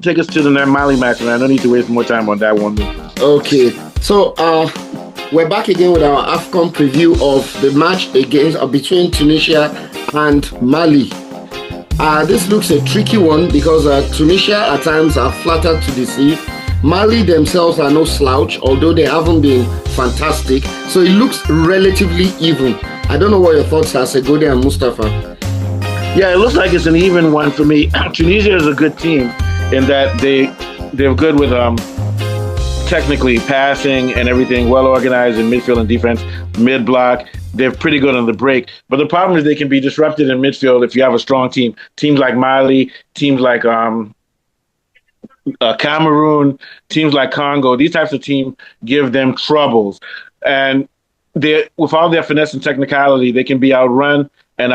take us to the Mali match, and I don't need to waste more time on that one. Okay, so we're back again with our AFCON preview of the match between Tunisia and Mali. This looks a tricky one because Tunisia at times are flattered to deceive. Mali themselves are no slouch, although they haven't been fantastic. So it looks relatively even. I don't know what your thoughts are, Segodi and Mustafa. Yeah, it looks like it's an even one for me. Tunisia is a good team in that they're good with technically passing and everything, well organized in midfield and defense, mid block. They're pretty good on the break. But the problem is they can be disrupted in midfield if you have a strong team. Teams like Mali, teams like Cameroon, teams like Congo, these types of teams give them troubles. And with all their finesse and technicality, they can be outrun and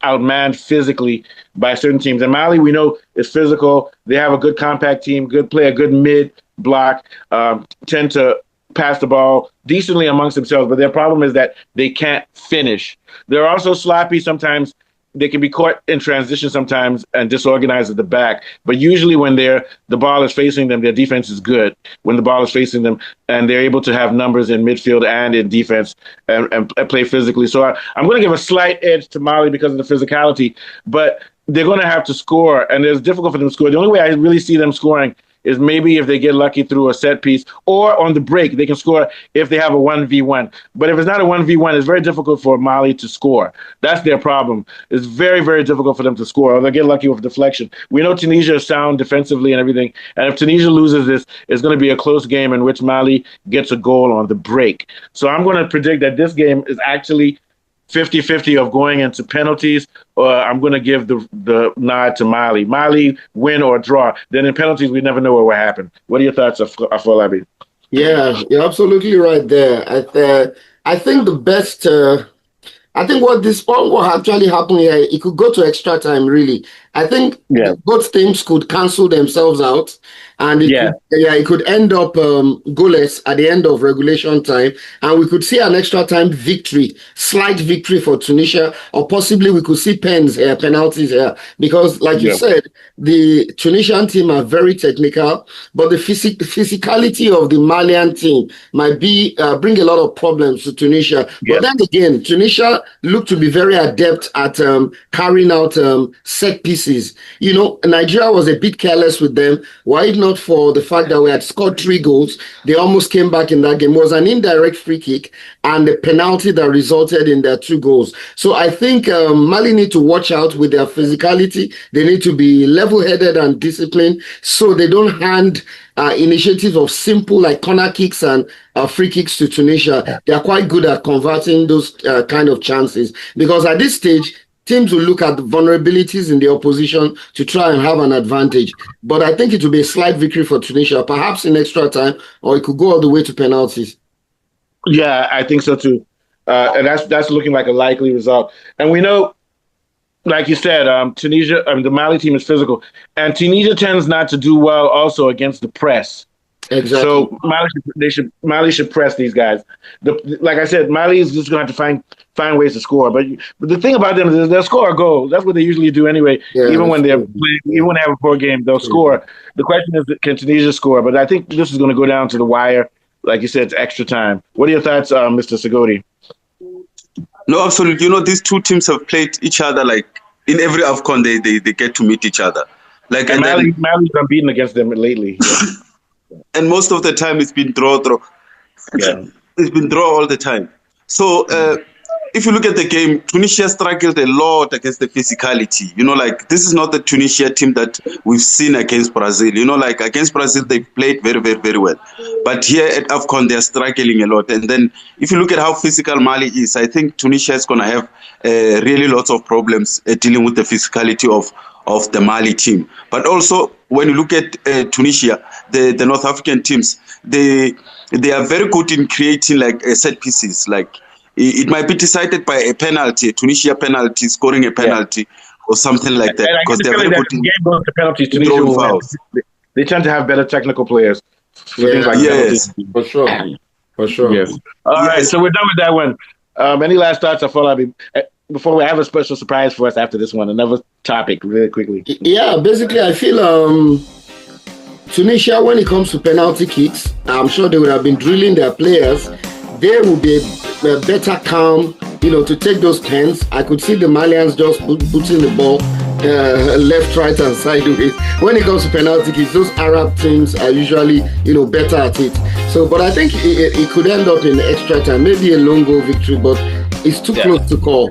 outmanned physically by certain teams. And Mali, we know, is physical. They have a good compact team, good play, a good mid block, tend to pass the ball decently amongst themselves. But their problem is that they can't finish. They're also sloppy sometimes. They can be caught in transition sometimes and disorganized at the back. But usually when the ball is facing them, their defense is good when the ball is facing them, and they're able to have numbers in midfield and in defense and play physically. So I'm going to give a slight edge to Mali because of the physicality, but they're going to have to score, and it's difficult for them to score. The only way I really see them scoring is maybe if they get lucky through a set piece, or on the break, they can score if they have a 1v1. But if it's not a 1v1, it's very difficult for Mali to score. That's their problem. It's very, very difficult for them to score, or they'll get lucky with deflection. We know Tunisia is sound defensively and everything, and if Tunisia loses this, it's going to be a close game in which Mali gets a goal on the break. So I'm going to predict that this game is actually 50-50 of going into penalties, or I'm going to give the nod to Mali. Mali win or draw. Then in penalties, we never know what will happen. What are your thoughts, Afolabi? Yeah, you're absolutely right there. I think the best. I think what actually happened here, it could go to extra time. Really, I think both teams could cancel themselves out, and it could end up goalless at the end of regulation time, and we could see an extra time victory, slight victory for Tunisia, or possibly we could see penalties here, because like you said, the Tunisian team are very technical, but the physicality of the Malian team might bring a lot of problems to Tunisia. But then again, Tunisia look to be very adept at carrying out set pieces. You know, Nigeria was a bit careless with them. Why not for the fact that we had scored 3 goals? They almost came back in that game. It was an indirect free kick and a penalty that resulted in their 2 goals. So I think Mali need to watch out with their physicality. They need to be level-headed and disciplined so they don't hand initiatives of simple like corner kicks and free kicks to Tunisia. They are quite good at converting those kind of chances, because at this stage, teams will look at the vulnerabilities in the opposition to try and have an advantage. But I think it will be a slight victory for Tunisia, perhaps in extra time, or it could go all the way to penalties. Yeah, I think so too. And that's looking like a likely result. And we know, like you said, Tunisia, the Mali team is physical, and Tunisia tends not to do well also against the press. Exactly. So Mali should press these guys. Like I said, Mali is just going to have to find ways to score. But the thing about them is they'll score a goal. That's what they usually do anyway. Yeah, even when they have a poor game, they'll score. The question is, can Tunisia score? But I think this is going to go down to the wire. Like you said, it's extra time. What are your thoughts, Mr. Segodi? No, absolutely. You know, these two teams have played each other like in every AFCON. They get to meet each other. Like, and Mali's unbeaten against them lately. And most of the time it's been draw. Yeah. It's been draw all the time. So if you look at the game, Tunisia struggled a lot against the physicality. You know, like, this is not the Tunisia team that we've seen against Brazil. You know, like, against Brazil, they played very, very, very well. But here at AFCON, they're struggling a lot. And then if you look at how physical Mali is, I think Tunisia is going to have really lots of problems dealing with the physicality of the Mali team. But also, when you look at Tunisia, the North African teams, they are very good in creating like set pieces. Like, it might be decided by a penalty, a Tunisia penalty, scoring a penalty or something like that. Because they're very good in game goes to penalties. Tunisia they tend to have better technical players. For things like yes, for sure. For sure. Yes. All right, so we're done with that one. Any last thoughts, Afolabi? Before we have a special surprise for us after this one, another topic really quickly. Yeah, basically I feel Tunisia, when it comes to penalty kicks, I'm sure they would have been drilling their players. They will be a better calm, to take those pens. I could see the Malians just putting the ball left, right, and sideways. When it comes to penalty kicks, those Arab teams are usually, better at it. So, but I think it could end up in extra time, maybe a long goal victory, but it's too close to call.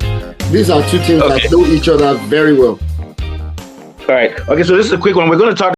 These are two teams that know each other very well. All right. Okay, so this is a quick one. We're going to talk